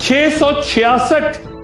666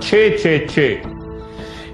666।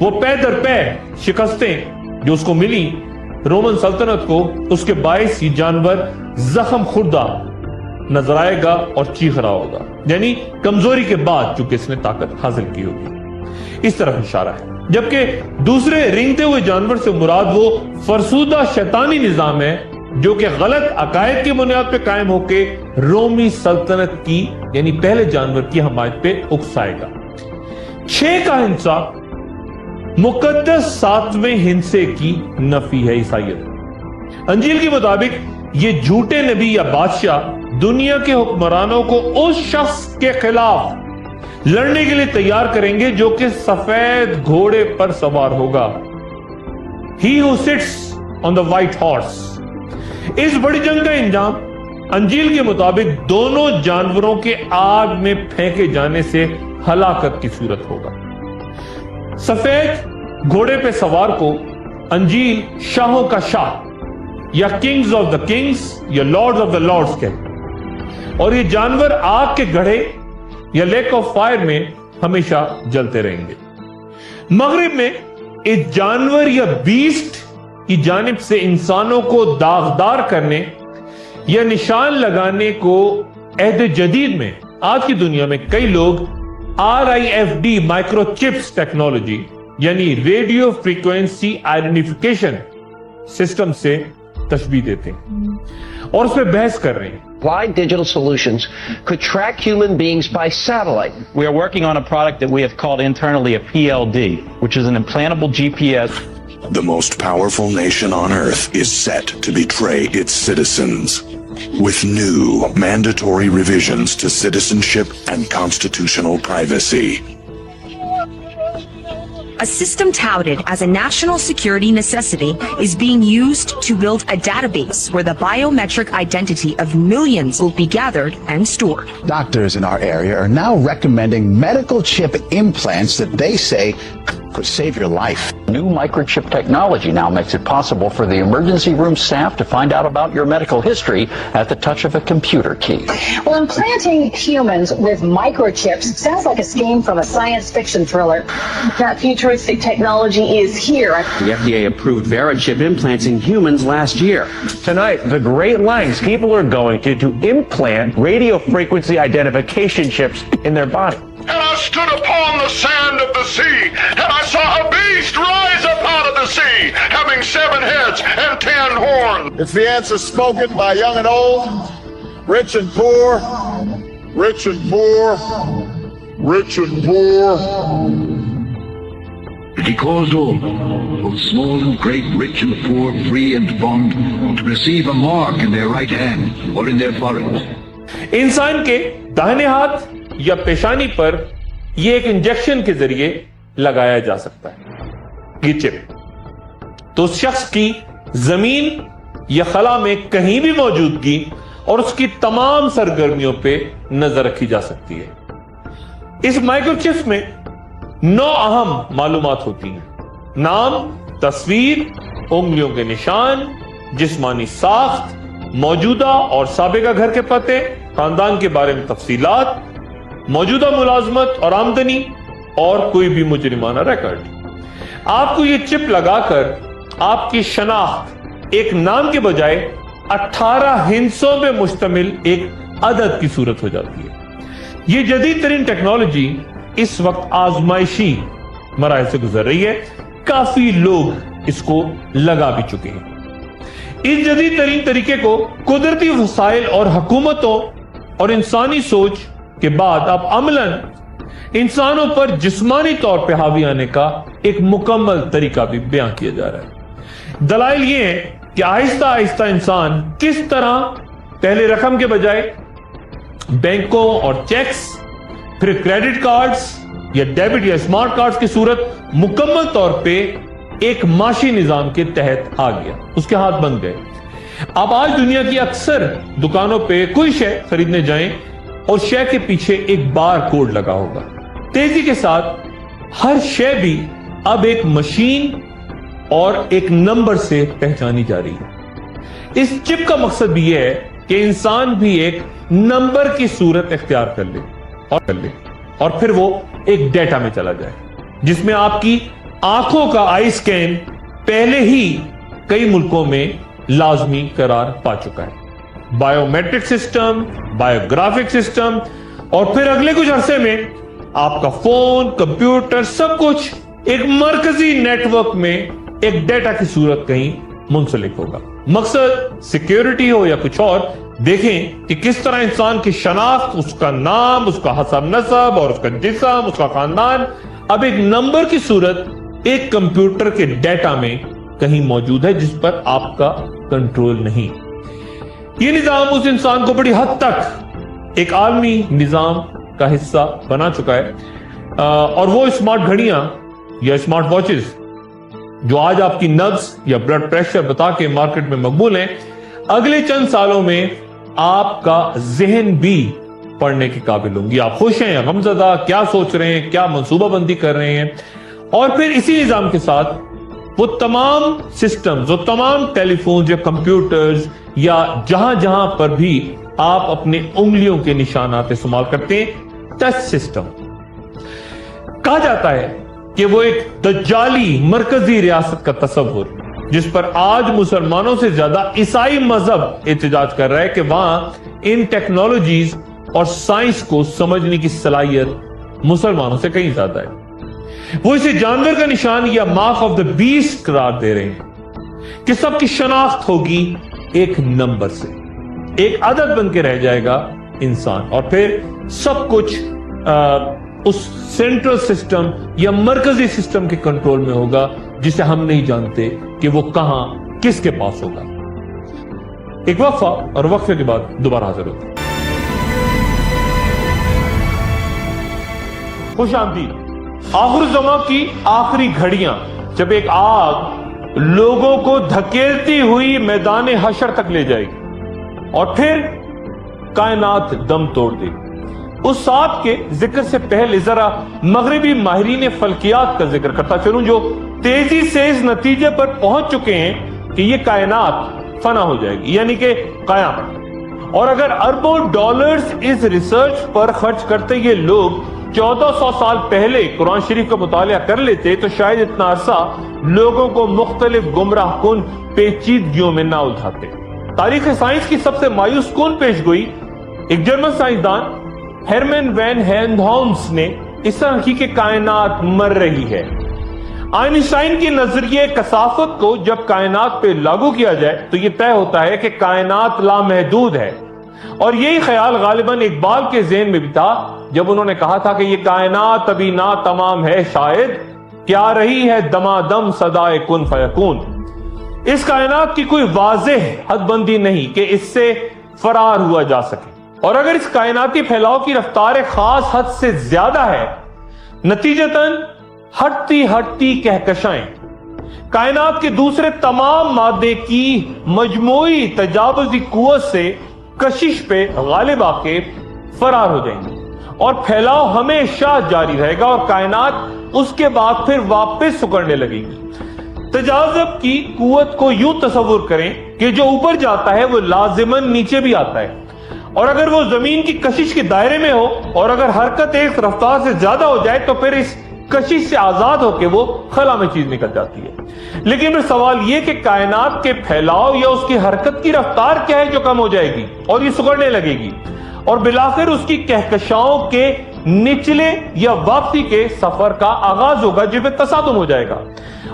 وہ پے در پے شکستیں جو اس کو ملی رومن سلطنت کو، اس کے باعث یہ جانور زخم خوردہ نظر آئے گا اور چیخ رہا ہوگا، یعنی کمزوری کے بعد چونکہ اس نے طاقت حاصل کی ہوگی، اس طرف اشارہ ہے۔ جبکہ دوسرے رینگتے ہوئے جانور سے مراد وہ فرسودہ شیطانی نظام ہے جو کہ غلط عقائد کی بنیاد پہ قائم ہو کے رومی سلطنت کی یعنی پہلے جانور کی حمایت پہ اکسائے گا۔ 6 کا ہنسا مقدس 7ویں ہنسے کی نفی ہے عیسائیت۔ انجیل کے مطابق یہ جھوٹے نبی یا بادشاہ دنیا کے حکمرانوں کو اس شخص کے خلاف لڑنے کے لیے تیار کریں گے جو کہ سفید گھوڑے پر سوار ہوگا۔ He who sits on the white horse۔ اس بڑی جنگ کا انجام انجیل کے مطابق دونوں جانوروں کے آگ میں پھینکے جانے سے ہلاکت کی صورت ہوگا۔ سفید گھوڑے پہ سوار کو انجیل شاہوں کا شاہ یا کنگز آف دا کنگز یا لارڈز آف دا لارڈز کہتے ہیں، اور یہ جانور آگ کے گڑھے یا لیک آف فائر میں ہمیشہ جلتے رہیں گے۔ مغرب میں اس جانور یا بیسٹ کی جانب سے انسانوں کو داغدار کرنے یا نشان لگانے کو عہد جدید میں آج کی دنیا میں کئی لوگ RIFD مائکرو چپس ٹیکنالوجی یعنی ریڈیو فریکوینسی آئیڈینٹیفیکیشن سسٹم سے تشبیہ دیتے ہیں اور اس پہ بحث کر رہے ہیں۔ Applied digital solutions could track human beings by satellite. We are working on a product that we have called internally a PLD, which is an implantable GPS. The most powerful nation on earth is set to betray its citizens with new mandatory revisions to citizenship and constitutional privacy. A system touted as a national security necessity is being used to build a database where the biometric identity of millions will be gathered and stored. Doctors in our area are now recommending medical chip implants that they say could save your life. New microchip technology now makes it possible for the emergency room staff to find out about your medical history at the touch of a computer key. Well, implanting humans with microchips sounds like a scheme from a science fiction thriller. That futuristic technology is here. The FDA approved Verichip implants in humans last year. Tonight, the great lengths people are going to implant radio frequency identification chips in their body. And I stood upon the sand of the sea, and I saw a beast rise up out of the sea, having 7 heads and 10 horns. It's the answer spoken by young and old, rich and poor, rich and poor, rich and poor. He caused all, both small and great, rich and poor, free and bond, to receive a mark in their right hand or in their forehead. انسان کے داہنے ہاتھ یا پیشانی پر یہ ایک injection کے ذریعے لگایا جا سکتا ہے یہ چپ، تو اس شخص کی زمین یا خلا میں کہیں بھی موجودگی اور اس کی تمام سرگرمیوں پہ نظر رکھی جا سکتی ہے۔ اس مائکرو چپس میں 9 اہم معلومات ہوتی ہیں: نام، تصویر، انگلیوں کے نشان، جسمانی ساخت، موجودہ اور سابقہ گھر کے پتے، خاندان کے بارے میں تفصیلات، موجودہ ملازمت اور آمدنی، اور کوئی بھی مجرمانہ ریکارڈ۔ آپ کو یہ چپ لگا کر آپ کی شناخت ایک نام کے بجائے 18 ہندسوں پہ مشتمل ایک عدد کی صورت ہو جاتی ہے۔ یہ جدید ترین ٹیکنالوجی اس وقت آزمائشی مراحل سے گزر رہی ہے، کافی لوگ اس کو لگا بھی چکے ہیں۔ اس جدید ترین طریقے کو قدرتی وسائل اور حکومتوں اور انسانی سوچ کے بعد اب عملاً انسانوں پر جسمانی طور پہ حاوی آنے کا ایک مکمل طریقہ بھی بیان کیا جا رہا ہے۔ دلائل یہ ہے کہ آہستہ آہستہ انسان کس طرح پہلے رقم کے بجائے بینکوں اور چیکس، پھر کریڈٹ کارڈز یا ڈیبٹ یا اسمارٹ کارڈز کی صورت مکمل طور پہ ایک معاشی نظام کے تحت آ گیا، اس کے ہاتھ بند گئے۔ اب آج دنیا کی اکثر دکانوں پہ کوئی شے خریدنے جائیں اور شے کے پیچھے ایک بار کوڈ لگا ہوگا۔ تیزی کے ساتھ ہر شے بھی اب ایک مشین اور ایک نمبر سے پہچانی جا رہی ہے۔ اس چپ کا مقصد بھی یہ ہے کہ انسان بھی ایک نمبر کی صورت اختیار کر لے اور پھر وہ ایک ڈیٹا میں چلا جائے جس میں آپ کی آنکھوں کا آئی سکین پہلے ہی کئی ملکوں میں لازمی قرار پا چکا ہے. Biometric system, biographic system, اور پھر اگلے کچھ عرصے میں آپ کا فون، کمپیوٹر، سب کچھ ایک مرکزی نیٹ ورک میں ایک ڈیٹا کی صورت کہیں منسلک ہوگا. مقصد سیکیورٹی ہو یا کچھ اور، دیکھیں کہ کس طرح انسان کی شناخت، اس کا نام، اس کا حسب نسب اور اس کا جسم، اس کا خاندان اب ایک نمبر کی صورت ایک کمپیوٹر کے ڈیٹا میں کہیں موجود ہے جس پر آپ کا کنٹرول نہیں. یہ نظام اس انسان کو بڑی حد تک ایک عالمی نظام کا حصہ بنا چکا ہے. اور وہ اسمارٹ گھڑیاں یا اسمارٹ واچز جو آج آپ کی نبض یا بلڈ پریشر بتا کے مارکیٹ میں مقبول ہیں، اگلے چند سالوں میں آپ کا ذہن بھی پڑھنے کے قابل ہوں گی. آپ خوش ہیں یا غمزدہ، کیا سوچ رہے ہیں، کیا منصوبہ بندی کر رہے ہیں. اور پھر اسی نظام کے ساتھ وہ تمام سسٹمز، وہ تمام ٹیلی فونز یا کمپیوٹرز یا جہاں جہاں پر بھی آپ اپنے انگلیوں کے نشانات استعمال کرتے ہیں، ٹچ سسٹم. کہا جاتا ہے کہ وہ ایک دجالی مرکزی ریاست کا تصور جس پر آج مسلمانوں سے زیادہ عیسائی مذہب احتجاج کر رہا ہے کہ وہاں ان ٹیکنالوجیز اور سائنس کو سمجھنے کی صلاحیت مسلمانوں سے کہیں زیادہ ہے. وہ اسے جانور کا نشان یا مارک آف دا بیسٹ قرار دے رہے ہیں کہ سب کی شناخت ہوگی ایک نمبر سے، ایک عدد بن کے رہ جائے گا انسان، اور پھر سب کچھ اس سینٹرل سسٹم یا مرکزی سسٹم کے کنٹرول میں ہوگا جسے ہم نہیں جانتے کہ وہ کہاں کس کے پاس ہوگا. ایک وقفہ، اور وقفے کے بعد دوبارہ حاضر ہوتے ہیں. خوش آمدید. آخر زمان کی آخری گھڑیاں، جب ایک آگ لوگوں کو دھکیلتی ہوئی میدان حشر تک لے جائے گی اور پھر کائنات دم توڑ دے گی. اس ساتھ کے ذکر سے پہلے ذرا مغربی ماہرین فلکیات کا ذکر کرتا چلوں جو تیزی سے اس نتیجے پر پہنچ چکے ہیں کہ یہ کائنات فنا ہو جائے گی، یعنی کہ قیامت. اور اگر اربوں ڈالرز اس ریسرچ پر خرچ کرتے یہ لوگ 1400 سال پہلے قرآن شریف کا مطالعہ کر لیتے تو شاید اتنا عرصہ لوگوں کو مختلف گمراہ کن پیچیدگیوں میں نہ الجھاتے. تاریخ سائنس کی سب سے مایوس کن پیشگوئی ایک جرمن سائنسدان ہرمن وین ہیلمہولٹز نے اس طرح کی کہ کائنات مر رہی ہے. آئنسٹائن کی نظریہ کثافت کو جب کائنات پہ لاگو کیا جائے تو یہ طے ہوتا ہے کہ کائنات لامحدود ہے. اور یہی خیال غالباً اقبال کے ذہن میں بھی تھا جب انہوں نے کہا تھا کہ یہ کائنات ابھی نا تمام ہے، شاید کیا رہی ہے دمادم صدائے کن فیکون. اس کائنات کی کوئی واضح حد بندی نہیں کہ اس سے فرار ہوا جا سکے، اور اگر اس کائناتی پھیلاؤ کی رفتار خاص حد سے زیادہ ہے، نتیجتاً ہٹتی کہکشائیں کائنات کے دوسرے تمام مادے کی مجموعی تجاوزی قوت سے کشش پہ غالب آ کے فرار ہو جائیں گے، اور پھیلاؤ ہمیشہ جاری رہے گا اور کائنات اس کے بعد پھر واپس سکڑنے لگے گی. تجاذب کی قوت کو یوں تصور کریں کہ جو اوپر جاتا ہے وہ لازماً نیچے بھی آتا ہے، اور اگر وہ زمین کی کشش کے دائرے میں ہو اور اگر حرکت ایک رفتار سے زیادہ ہو جائے تو پھر اس کشش سے آزاد ہو کے وہ خلا میں چیز نکل جاتی ہے. لیکن پھر سوال یہ کہ کائنات کے پھیلاؤ یا اس کی حرکت کی رفتار کیا ہے جو کم ہو جائے گی اور یہ سکڑنے لگے گی، اور بالآخر اس کی کہکشاؤں کے نچلے یا واپسی کے سفر کا آغاز ہوگا جس میں تصادم ہو جائے گا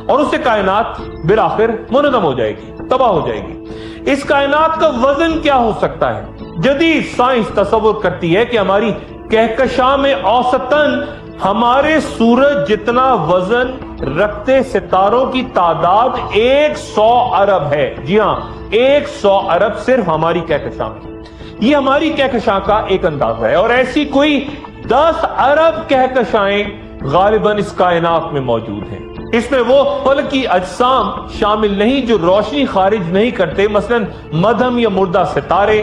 اور اس سے کائنات بالآخر منہدم ہو جائے گی، تباہ ہو جائے گی. اس کائنات کا وزن کیا ہو سکتا ہے؟ جدید سائنس تصور کرتی ہے کہ ہماری کہکشاں میں اوسطاً ہمارے سورج جتنا وزن رکھتے ستاروں کی تعداد 100 ارب ہے. جی ہاں، 100 ارب صرف ہماری کہکشاں میں. یہ ہماری کہکشاں کا ایک اندازہ ہے، اور ایسی کوئی 10 ارب کہکشائیں غالباً اس کائنات میں موجود ہیں. اس میں وہ فلکی اجسام شامل نہیں جو روشنی خارج نہیں کرتے، مثلا مدھم یا مردہ ستارے،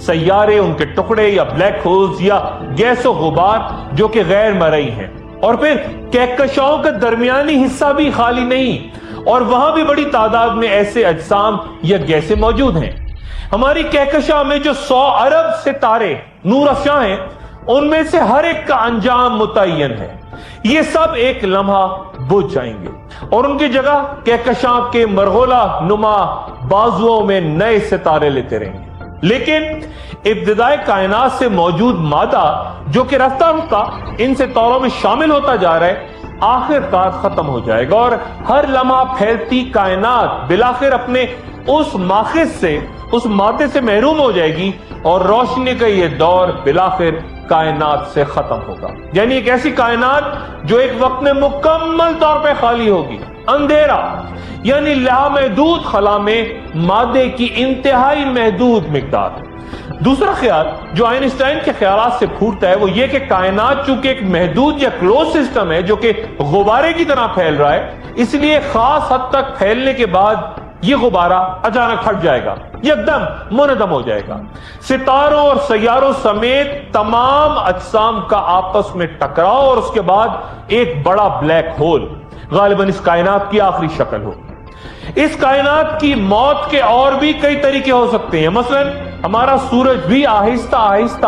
سیارے، ان کے ٹکڑے یا بلیک ہولز یا گیس و غبار جو کہ غیر مرئی ہیں. اور پھر کہکشاؤں کا درمیانی حصہ بھی خالی نہیں، اور وہاں بھی بڑی تعداد میں ایسے اجسام یا گیسیں موجود ہیں. ہماری کہکشاں میں جو 100 ارب ستارے نور افشاں ہیں ان میں سے ہر ایک کا انجام متعین ہے. یہ سب ایک لمحہ بجھ جائیں گے اور ان کی جگہ کہکشاں کے مرغولا نما بازوؤں میں نئے ستارے لیتے رہیں گے۔ لیکن ابتدائے کائنات سے موجود مادہ جو کہ رفتہ رفتہ ان ستاروں میں شامل ہوتا جا رہا ہے آخر کار ختم ہو جائے گا اور ہر لمحہ پھیلتی کائنات بالآخر اپنے اس ماخذ سے، اس مادے سے محروم ہو جائے گی اور روشنی کا یہ دور بالآخر کائنات سے ختم ہوگا۔ یعنی ایک ایسی کائنات جو ایک وقت میں مکمل طور پہ خالی ہوگی، اندھیرا یعنی لامحدود خلا میں مادے کی انتہائی محدود مقدار۔ دوسرا خیال جو آئنسٹائن کے خیالات سے پھوٹتا ہے وہ یہ کہ کائنات چونکہ ایک محدود یا کلوز سسٹم ہے جو کہ غبارے کی طرح پھیل رہا ہے، اس لیے خاص حد تک پھیلنے کے بعد یہ غبارہ اچانک ہٹ جائے گا، یکدم منہدم ہو جائے گا۔ ستاروں اور سیاروں سمیت تمام اجسام کا آپس میں ٹکراؤ اور اس کے بعد ایک بڑا بلیک ہول غالباً اس کائنات کی آخری شکل ہو۔ اس کائنات کی موت کے اور بھی کئی طریقے ہو سکتے ہیں، مثلا ہمارا سورج بھی آہستہ آہستہ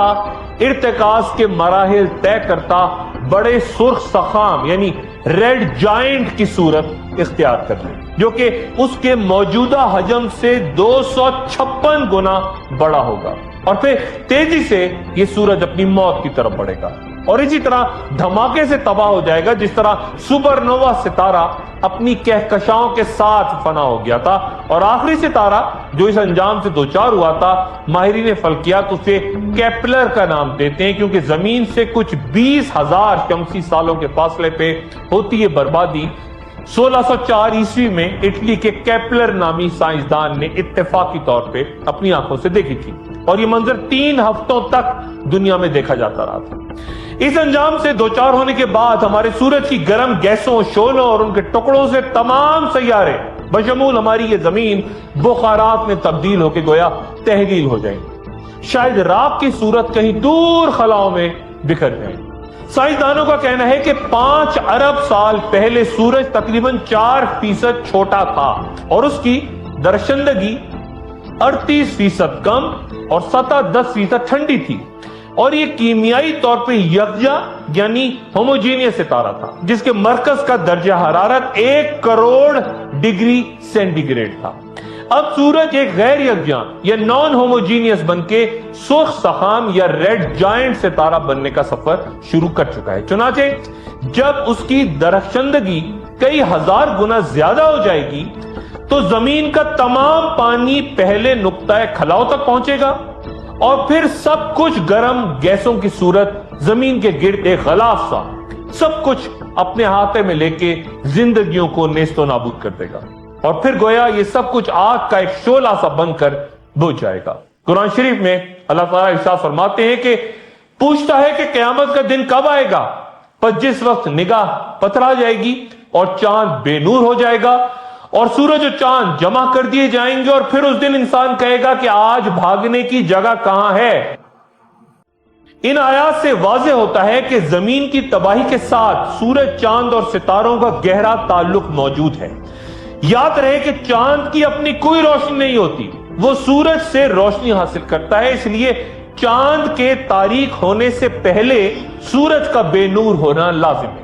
ارتکاز کے مراحل طے کرتا بڑے سرخ سخام یعنی ریڈ جائنٹ کی صورت اختیار کر لے جو کہ اس کے موجودہ حجم سے 256 گنا بڑا ہوگا اور پھر تیزی سے یہ سورج اپنی موت کی طرف بڑھے گا اور اسی طرح دھماکے سے تباہ ہو جائے گا جس طرح سپر نووا ستارہ اپنی کہکشاؤں کے ساتھ فنا ہو گیا تھا اور آخری ستارہ جو اس انجام سے دوچار ہوا تھا ماہرین فلکیات اسے کیپلر کا نام دیتے ہیں کیونکہ زمین سے کچھ 20,000 شمسی سالوں کے فاصلے پہ ہوتی ہے بربادی 1604 عیسوی میں اٹلی کے کیپلر نامی سائنسدان نے اتفاقی طور پہ اپنی آنکھوں سے دیکھی تھی اور یہ منظر 3 ہفتوں تک دنیا میں دیکھا جاتا رہا تھا۔ اس انجام سے دوچار ہونے کے بعد ہمارے سورج کی گرم گیسوں، شعلوں اور ان کے ٹکڑوں سے تمام سیارے بشمول ہماری یہ زمین بخارات میں تبدیل ہو کے گویا تحلیل ہو جائیں گے، شاید راک کی صورت کہیں دور خلاؤں میں بکھر جائیں۔ سائنسدانوں کا کہنا ہے کہ 5 ارب سال پہلے سورج تقریباً 4% چھوٹا تھا اور اس کی درشندگی 38% کم اور سطح 10% ٹھنڈی تھی اور یہ کیمیائی طور پہ یکجا یعنی ہوموجینیس ستارہ تھا جس کے مرکز کا درجہ حرارت 1 کروڑ ڈگری سینٹی گریڈ تھا۔ اب سورج ایک غیر یکجاں یا نان ہوموجینیس بن کے سرخ سخام یا ریڈ جائنٹ ستارہ بننے کا سفر شروع کر چکا ہے، چنانچہ جب اس کی درخشندگی کئی ہزار گنا زیادہ ہو جائے گی تو زمین کا تمام پانی پہلے نقطہ خلاؤ تک پہنچے گا اور پھر سب کچھ گرم گیسوں کی صورت زمین کے گرد ایک غلاف سا سب کچھ اپنے ہاتھے میں لے کے زندگیوں کو نیست و نابود کر دے گا اور پھر گویا یہ سب کچھ آگ کا ایک شعلہ سا بن کر بجھ جائے گا۔ قرآن شریف میں اللہ تعالیٰ ارشاد فرماتے ہیں کہ پوچھتا ہے کہ قیامت کا دن کب آئے گا، پس جس وقت نگاہ پتھرا جائے گی اور چاند بے نور ہو جائے گا اور سورج و چاند جمع کر دیے جائیں گے اور پھر اس دن انسان کہے گا کہ آج بھاگنے کی جگہ کہاں ہے۔ ان آیات سے واضح ہوتا ہے کہ زمین کی تباہی کے ساتھ سورج، چاند اور ستاروں کا گہرا تعلق موجود ہے۔ یاد رہے کہ چاند کی اپنی کوئی روشنی نہیں ہوتی، وہ سورج سے روشنی حاصل کرتا ہے، اس لیے چاند کے تاریک ہونے سے پہلے سورج کا بے نور ہونا لازم ہے۔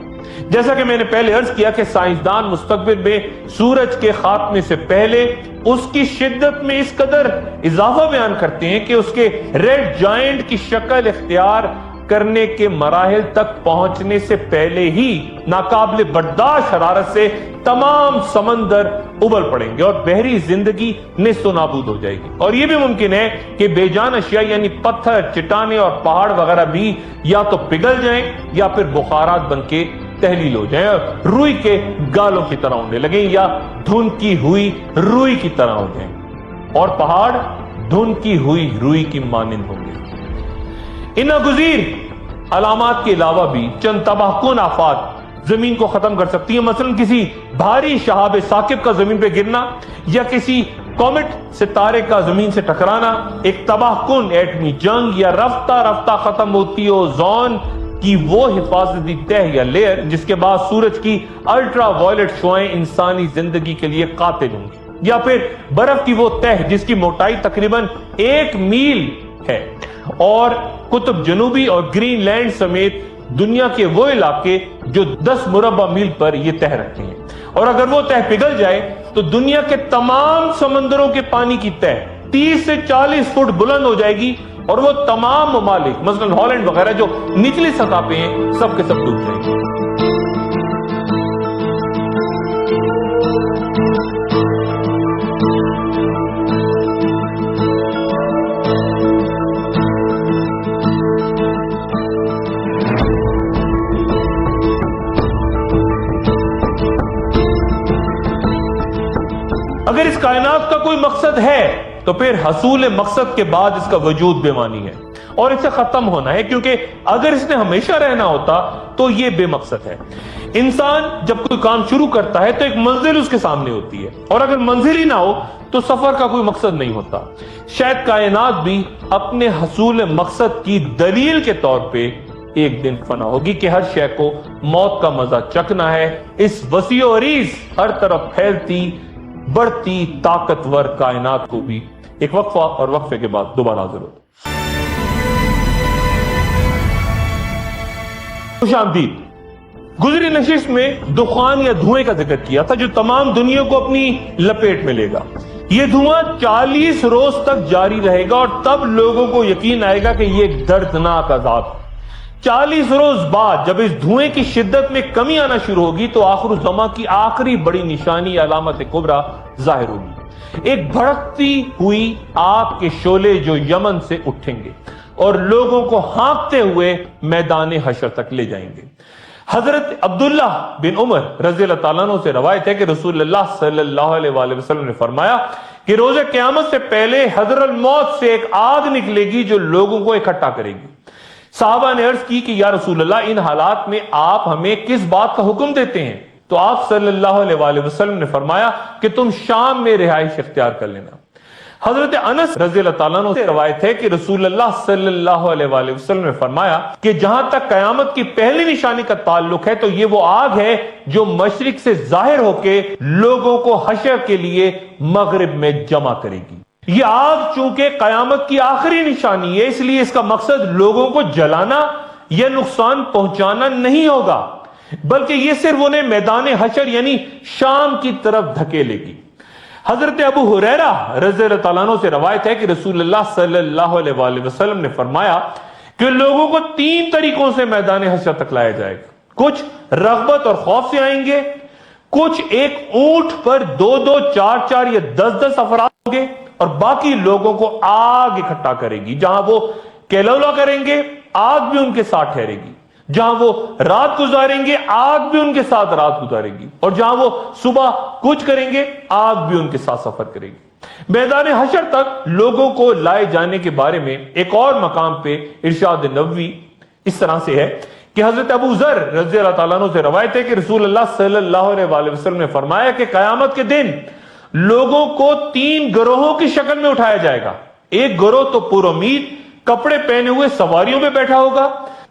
جیسا کہ میں نے پہلے عرض کیا کہ سائنسدان مستقبل میں سورج کے خاتمے سے پہلے اس کی شدت میں اس قدر اضافہ بیان کرتے ہیں کہ اس کے ریڈ جائنٹ کی شکل اختیار کرنے کے مراحل تک پہنچنے سے پہلے ہی ناقابل برداشت حرارت سے تمام سمندر ابل پڑیں گے اور بحری زندگی نیست و نابود ہو جائے گی اور یہ بھی ممکن ہے کہ بے جان اشیاء یعنی پتھر، چٹانیں اور پہاڑ وغیرہ بھی یا تو پگھل جائیں یا پھر بخارات بن کے تحلیل ہو جائیں اور روئی کے گالوں کی طرح ہونے لگیں یا دھنکی ہوئی روئی کی طرح ہو جائیں اور پہاڑ دھنکی ہوئی روئی کی مانند ہوں گے۔ ان ناگزیر علامات کے علاوہ بھی چند تباہ کن آفات زمین کو ختم کر سکتی ہیں، مثلا کسی بھاری شہاب ثاقب کا زمین پہ گرنا یا کسی کومٹ ستارے کا زمین سے ٹکرانا، ایک تباہ کن ایٹمی جنگ یا رفتہ رفتہ ختم ہوتی اوزون کی وہ حفاظتی تہ یا لیئر جس کے بعد سورج کی الٹرا وائلٹ شعائیں انسانی زندگی کے لیے قاتل ہوں گی، یا پھر برف کی وہ تہ جس کی موٹائی تقریباً 1 میل ہے اور قطب جنوبی اور گرین لینڈ سمیت دنیا کے وہ علاقے جو 10 مربع میل پر یہ تہ رکھتے ہیں، اور اگر وہ تہ پگھل جائے تو دنیا کے تمام سمندروں کے پانی کی تہ 30 سے 40 فٹ بلند ہو جائے گی، اور وہ تمام ممالک مثلا ہالینڈ وغیرہ جو نچلی سطح پہ ہیں سب کے سب ڈوب جائیں گے۔ اگر اس کائنات کا کوئی مقصد ہے تو پھر حصول مقصد کے بعد اس کا وجود بے معنی ہے اور اسے ختم ہونا ہے، کیونکہ اگر اس نے ہمیشہ رہنا ہوتا تو یہ بے مقصد ہے۔ انسان جب کوئی کام شروع کرتا ہے تو ایک منزل اس کے سامنے ہوتی ہے، اور اگر منزل ہی نہ ہو تو سفر کا کوئی مقصد نہیں ہوتا۔ شاید کائنات بھی اپنے حصول مقصد کی دلیل کے طور پہ ایک دن فنا ہوگی کہ ہر شے کو موت کا مزہ چکھنا ہے۔ اس وسیع و عریض ہر طرف پھیلتی بڑھتی طاقتور کائنات کو بھی ایک وقفہ اور وقفے کے بعد دوبارہ حاضر ہوتا۔ خوش آمدید۔ گزری نشست میں دخان یا دھوئیں کا ذکر کیا تھا جو تمام دنیا کو اپنی لپیٹ میں لے گا۔ یہ دھواں 40 روز تک جاری رہے گا اور تب لوگوں کو یقین آئے گا کہ یہ ایک دردناک عذاب ہے۔ 40 روز بعد جب اس دھوئیں کی شدت میں کمی آنا شروع ہوگی تو آخر الزماں کی آخری بڑی نشانی علامت کبریٰ ظاہر ہوگی۔ ایک بھڑکتی ہوئی آگ کے شعلے جو یمن سے اٹھیں گے اور لوگوں کو ہانکتے ہوئے میدان حشر تک لے جائیں گے۔ حضرت عبداللہ بن عمر رضی اللہ تعالیٰ عنہ سے روایت ہے کہ رسول اللہ صلی اللہ علیہ وآلہ وسلم نے فرمایا کہ روز قیامت سے پہلے حضر الموت سے ایک آگ نکلے گی جو لوگوں کو اکٹھا کرے گی۔ صحابہ نے عرض کی کہ یا رسول اللہ ان حالات میں آپ ہمیں کس بات کا حکم دیتے ہیں؟ تو آپ صلی اللہ علیہ وآلہ وسلم نے فرمایا کہ تم شام میں رہائش اختیار کر لینا۔ حضرت انس رضی اللہ تعالیٰ عنہ سے روایت ہے کہ رسول اللہ صلی اللہ علیہ وآلہ وسلم نے فرمایا کہ جہاں تک قیامت کی پہلی نشانی کا تعلق ہے تو یہ وہ آگ ہے جو مشرق سے ظاہر ہو کے لوگوں کو حشر کے لیے مغرب میں جمع کرے گی۔ یہ آگ چونکہ قیامت کی آخری نشانی ہے، اس لیے اس کا مقصد لوگوں کو جلانا یا نقصان پہنچانا نہیں ہوگا، بلکہ یہ صرف انہیں میدان حشر یعنی شام کی طرف دھکیلے گی۔ حضرت ابو ہریرہ رضی اللہ تعالیٰ عنہ سے روایت ہے کہ رسول اللہ صلی اللہ علیہ وآلہ وسلم نے فرمایا کہ لوگوں کو 3 طریقوں سے میدان حشر تک لایا جائے گا۔ کچھ رغبت اور خوف سے آئیں گے، کچھ ایک اونٹ پر 2-2 4-4 یا 10-10 افراد ہوں گے، اور باقی لوگوں کو آگ اکٹھا کرے گی۔ جہاں وہ کیلولا کریں گے آگ بھی ان کے ساتھ ٹھہرے گی، جہاں وہ رات گزاریں گے آگ بھی ان کے ساتھ رات گزارے گی، اور جہاں وہ صبح کچھ کریں گے آگ بھی ان کے ساتھ سفر کرے گی۔ میدان حشر تک لوگوں کو لائے جانے کے بارے میں ایک اور مقام پہ ارشاد نبوی اس طرح سے ہے کہ حضرت ابو ذر رضی اللہ تعالیٰ عنہ سے روایت ہے کہ رسول اللہ صلی اللہ علیہ وآلہ وسلم نے فرمایا کہ قیامت کے دن لوگوں کو 3 گروہوں کی شکل میں اٹھایا جائے گا۔ ایک گروہ تو پر امید کپڑے پہنے ہوئے سواریوں میں بیٹھا ہوگا،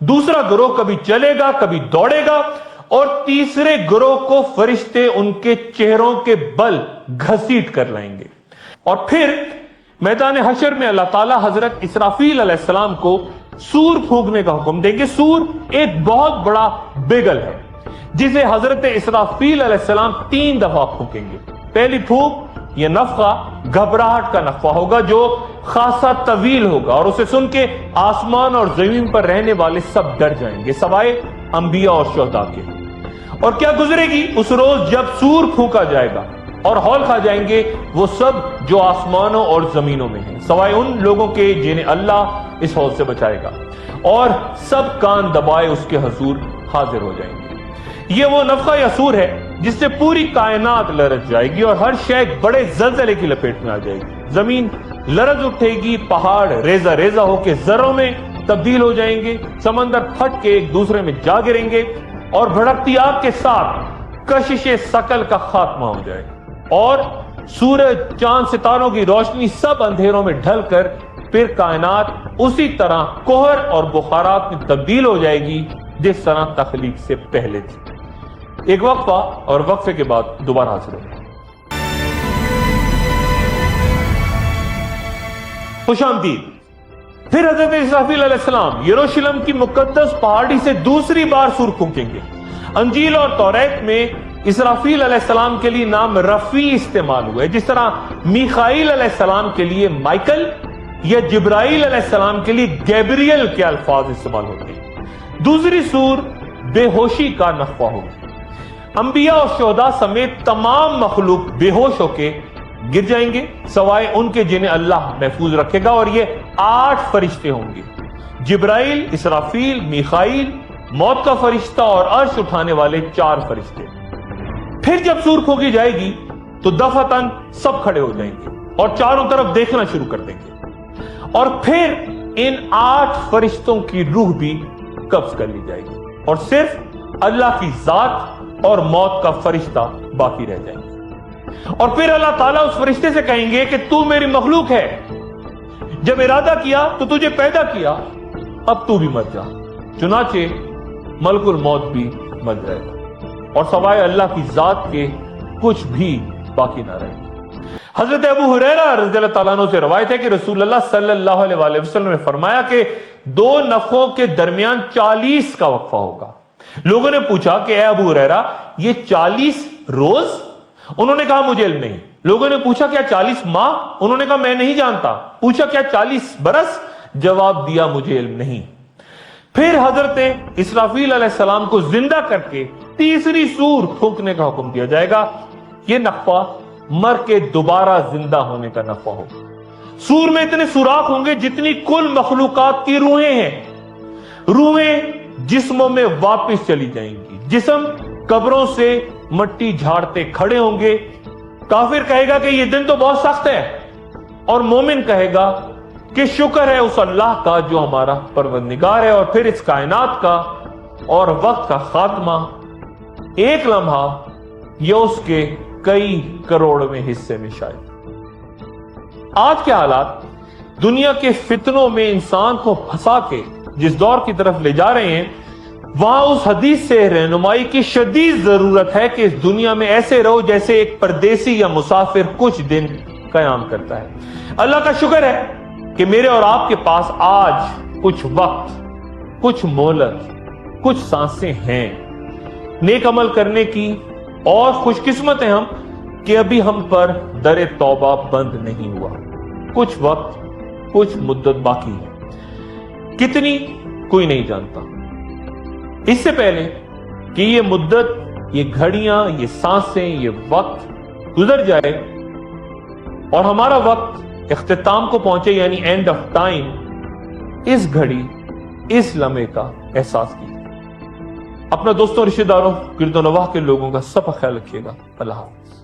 دوسرا گروہ کبھی چلے گا کبھی دوڑے گا، اور تیسرے گروہ کو فرشتے ان کے چہروں کے بل گھسیٹ کر لائیں گے۔ اور پھر میدان حشر میں اللہ تعالیٰ حضرت اسرافیل علیہ السلام کو سور پھونکنے کا حکم دیں گے۔ سور ایک بہت بڑا بیگل ہے جسے حضرت اسرافیل علیہ السلام 3 دفعہ پھونکیں گے۔ پہلی پھونک یہ نفخہ گھبراہٹ کا نفخہ ہوگا جو خاصا طویل ہوگا، اور اسے سن کے آسمان اور زمین پر رہنے والے سب ڈر جائیں گے سوائے انبیاء اور شہداء کے۔ اور کیا گزرے گی اس روز جب سور پھونکا جائے گا اور ہول کھا جائیں گے وہ سب جو آسمانوں اور زمینوں میں ہیں سوائے ان لوگوں کے جنہیں اللہ اس ہول سے بچائے گا، اور سب کان دبائے اس کے حضور حاضر ہو جائیں گے۔ یہ وہ نفخہ یا سور ہے جس سے پوری کائنات لرز جائے گی اور ہر شے ایک بڑے زلزلے کی لپیٹ میں آ جائے گی۔ زمین لرز اٹھے گی، پہاڑ ریزہ ریزہ ہو کے ذروں میں تبدیل ہو جائیں گے، سمندر پھٹ کے ایک دوسرے میں جا گریں گے، اور بھڑکتی آگ کے ساتھ کشش ثقل کا خاتمہ ہو جائے گا، اور سورج چاند ستاروں کی روشنی سب اندھیروں میں ڈھل کر پھر کائنات اسی طرح کوہر اور بخارات میں تبدیل ہو جائے گی جس طرح تخلیق سے پہلے تھی۔ ایک وقفہ اور وقفے کے بعد دوبارہ حاضر ہوں۔ خوش آمدید۔ پھر حضرت اسرافیل علیہ السلام یروشلم کی مقدس پہاڑی سے دوسری بار سور پھونکیں گے. انجیل اور توریت میں اسرافیل علیہ السلام کے لیے نام رفیع استعمال ہوا ہے، جس طرح میخائیل علیہ السلام کے لیے مائیکل یا جبرائیل علیہ السلام کے لیے گیبریل کے الفاظ استعمال ہوتے ہیں. دوسری سور بے ہوشی کا نفخہ ہوگی. انبیاء اور شہداء سمیت تمام مخلوق بے ہوش ہو کے گر جائیں گے سوائے ان کے جنہیں اللہ محفوظ رکھے گا، اور یہ 8 فرشتے ہوں گے: جبرائیل، اسرافیل، میخائیل، موت کا فرشتہ اور عرش اٹھانے والے 4 فرشتے. پھر جب سور پھونکی جائے گی تو دفعتاً سب کھڑے ہو جائیں گے اور چاروں طرف دیکھنا شروع کر دیں گے، اور پھر ان 8 فرشتوں کی روح بھی قبض کر لی جائے گی اور صرف اللہ کی ذات اور موت کا فرشتہ باقی رہ جائیں گے. اور پھر اللہ تعالیٰ اس فرشتے سے کہیں گے کہ تو میری مخلوق ہے، جب ارادہ کیا تو تجھے پیدا کیا، اب تو بھی مر جا. چنانچہ ملک الموت بھی مر جائے گا اور سوائے اللہ کی ذات کے کچھ بھی باقی نہ رہے. حضرت ابو ہریرہ رضی اللہ تعالیٰ عنہ سے روایت ہے کہ رسول اللہ صلی اللہ علیہ وسلم نے فرمایا کہ 2 نفخوں کے درمیان 40 کا وقفہ ہوگا. لوگوں نے پوچھا کہ اے ابو ہریرہ یہ 40 روز؟ انہوں نے کہا مجھے علم نہیں. لوگوں نے پوچھا کیا 40 ماہ؟ انہوں نے کہا میں نہیں جانتا. پوچھا کیا 40 برس؟ جواب دیا مجھے علم نہیں. پھر حضرت اسرافیل علیہ السلام کو زندہ کر کے تیسری سور پھونکنے کا حکم دیا جائے گا. یہ نفخہ مر کے دوبارہ زندہ ہونے کا نفخہ ہوگا. سور میں اتنے سوراخ ہوں گے جتنی کل مخلوقات کی روحیں ہیں. روحیں جسموں میں واپس چلی جائیں گی. جسم قبروں سے مٹی جھاڑتے کھڑے ہوں گے. کافر کہے گا کہ یہ دن تو بہت سخت ہے، اور مومن کہے گا کہ شکر ہے اس اللہ کا جو ہمارا پروردگار ہے. اور پھر اس کائنات کا اور وقت کا خاتمہ ایک لمحہ یا اس کے کئی کروڑویں حصے میں شاید. آج کے حالات دنیا کے فتنوں میں انسان کو پھنسا کے جس دور کی طرف لے جا رہے ہیں، وہاں اس حدیث سے رہنمائی کی شدید ضرورت ہے کہ اس دنیا میں ایسے رہو جیسے ایک پردیسی یا مسافر کچھ دن قیام کرتا ہے. اللہ کا شکر ہے کہ میرے اور آپ کے پاس آج کچھ وقت، کچھ مہلت، کچھ سانسیں ہیں نیک عمل کرنے کی، اور خوش قسمت ہیں ہم کہ ابھی ہم پر در توبہ بند نہیں ہوا. کچھ وقت، کچھ مدت باقی ہے. کتنی کوئی نہیں جانتا. اس سے پہلے کہ یہ مدت، یہ گھڑیاں، یہ سانسیں، یہ وقت گزر جائے اور ہمارا وقت اختتام کو پہنچے، یعنی اینڈ آف ٹائم، اس گھڑی، اس لمحے کا احساس کیجیے. اپنا دوستوں، رشتہ داروں، گرد و نواح کے لوگوں کا سب کا خیال رکھیے گا. اللہ حافظ.